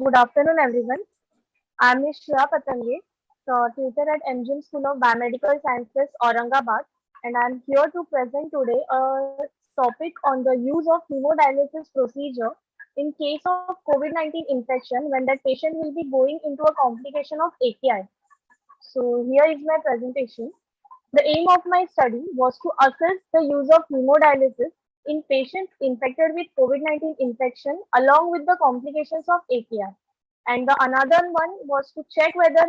Good afternoon, everyone. I'm Ms. Shreya Patange, tutor at MGM School of Biomedical Sciences, Aurangabad, and I'm here to present today a topic on the use of hemodialysis procedure in case of COVID-19 infection when that patient will be going into a complication of AKI. So here is my presentation. The aim of my study was to assess the use of hemodialysis in patients infected with COVID-19 infection along with the complications of AKI. And the another one was to check whether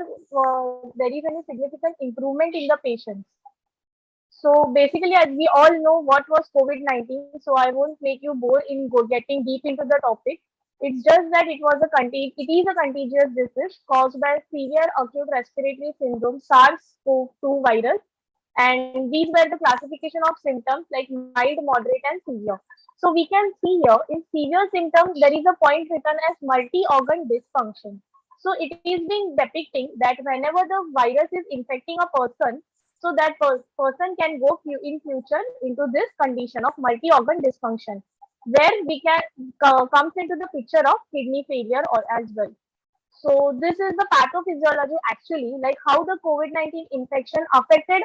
there is any significant improvement in the patients. So basically, as we all know what was COVID-19, so I won't make you bore in getting deep into the topic. It's just that it is a contagious disease caused by severe acute respiratory syndrome SARS-CoV-2 virus, and these were the classification of symptoms like mild, moderate, and severe. So we can see here in severe symptoms there is a point written as multi-organ dysfunction. So it is being depicting that whenever the virus is infecting a person, so that person can go in future into this condition of multi-organ dysfunction, where we can comes into the picture of kidney failure or as well. So this is the pathophysiology actually, like how the COVID-19 infection affected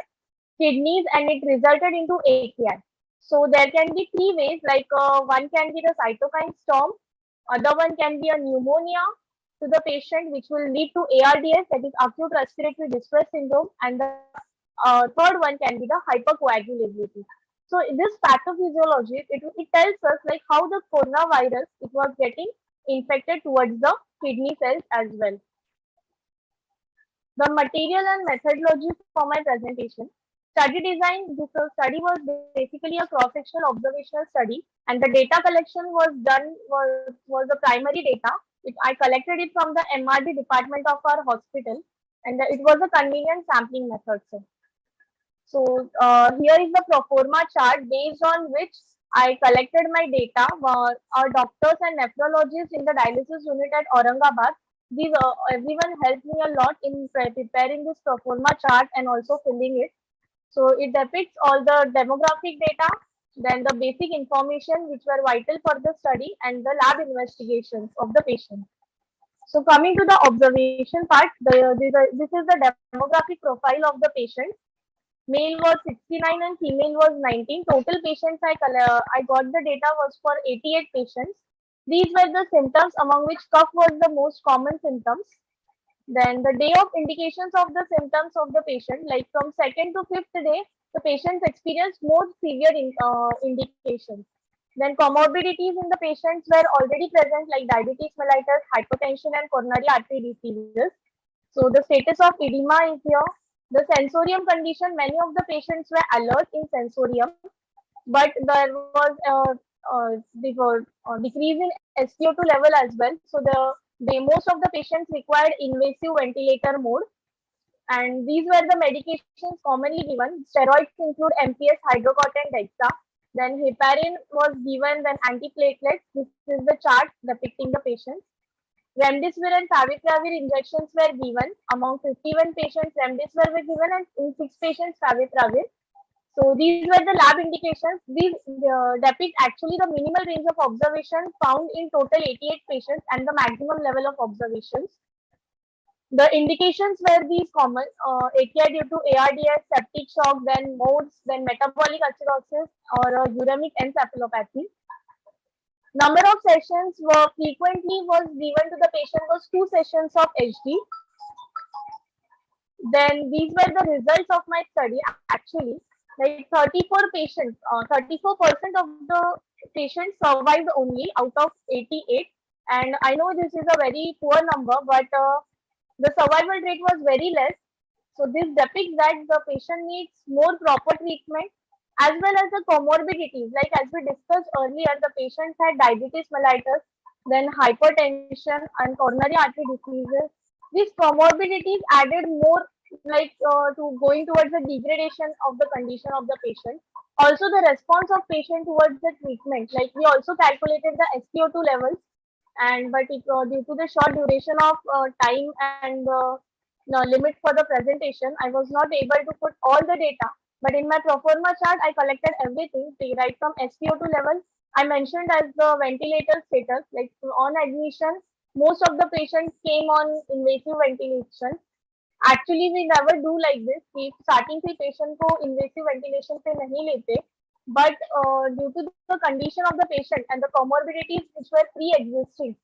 kidneys and it resulted into AKI. So there can be three ways, like one can be the cytokine storm, other one can be a pneumonia to the patient, which will lead to ARDS, that is acute respiratory distress syndrome, and the third one can be the hypercoagulability. So in this pathophysiology, it tells us like how the coronavirus it was getting infected towards the kidney cells as well. The material and methodology for my presentation. Study design, this study was basically a cross-sectional observational study, and the data collection was the primary data, which I collected it from the MRD department of our hospital, and it was a convenient sampling method. So here is the proforma chart based on which I collected my data. Our doctors and nephrologists in the dialysis unit at Aurangabad, everyone helped me a lot in preparing this proforma chart and also filling it. So it depicts all the demographic data, then the basic information which were vital for the study, and the lab investigations of the patient. So coming to the observation part, this is the demographic profile of the patient. Male was 69 and female was 19. Total patients I got the data was for 88 patients. These were the symptoms among which cough was the most common symptoms. Then the day of indications of the symptoms of the patient, like from second to fifth day, the patients experienced more severe indications. Then comorbidities in the patients were already present, like diabetes mellitus, hypertension, and coronary artery diseases. So the status of edema is here. The sensorium condition, many of the patients were alert in sensorium, but there was a decrease in SpO2 level as well. So most of the patients required invasive ventilator mode. And these were the medications commonly given. Steroids include MPS, hydrocodone, Dexa. Then heparin was given, then antiplatelets. This is the chart depicting the patients. Remdesivir and favipiravir injections were given. Among 51 patients, remdesivir were given, and in 6 patients, favipiravir. So these were the lab indications. These depict actually the minimal range of observation found in total 88 patients and the maximum level of observations. The indications were these common, AKI due to ARDS, septic shock, then modes, then metabolic acidosis or uremic encephalopathy. Number of sessions were frequently was given to the patient was 2 sessions of HD. Then these were the results of my study actually. Like 34 patients, 34% of the patients survived only out of 88. And I know this is a very poor number, but the survival rate was very less. So this depicts that the patient needs more proper treatment as well as the comorbidities. Like as we discussed earlier, the patients had diabetes mellitus, then hypertension and coronary artery diseases. These comorbidities added more like to going towards the degradation of the condition of the patient. Also the response of patient towards the treatment, like we also calculated the SpO2 levels, and but due to the short duration of time and limit for the presentation, I was not able to put all the data. But in my proforma chart, I collected everything, right from SpO2 level. I mentioned as the ventilator status, like on admission, most of the patients came on invasive ventilation. Actually, we never do like this कि starting से patient को invasive ventilation पे नहीं लेते, but due to the condition of the patient and the comorbidities which were pre-existing,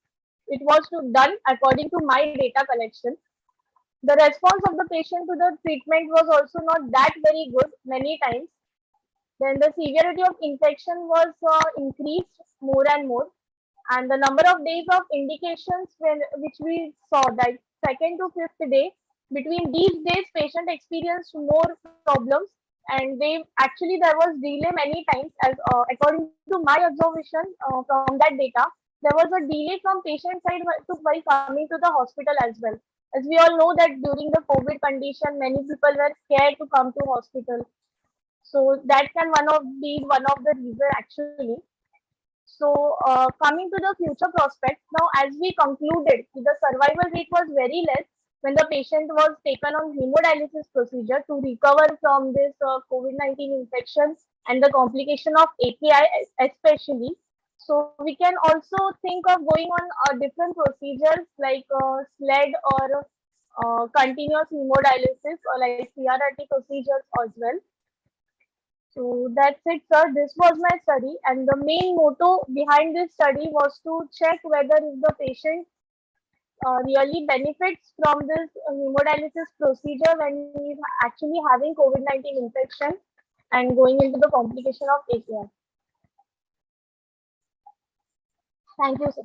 it was done according to my data collection. The response of the patient to the treatment was also not that very good many times. Then the severity of infection was increased more and more, and the number of days of indications which we saw, like second to fifth day, between these days patient experienced more problems, and they actually there was delay many times as according to my observation from that data, there was a delay from patient side while coming to the hospital as well. As we all know that during the COVID condition, many people were scared to come to hospital, so that can one of the reason actually. So, coming to the future prospects, now as we concluded, the survival rate was very less when the patient was taken on hemodialysis procedure to recover from this COVID-19 infection and the complication of AKI especially. So, we can also think of going on different procedures like SLED or continuous hemodialysis or like CRRT procedures as well. So that's it, sir. This was my study, and the main motto behind this study was to check whether if the patient really benefits from this hemodialysis procedure when he is actually having COVID-19 infection and going into the complication of AKI. Thank you, sir.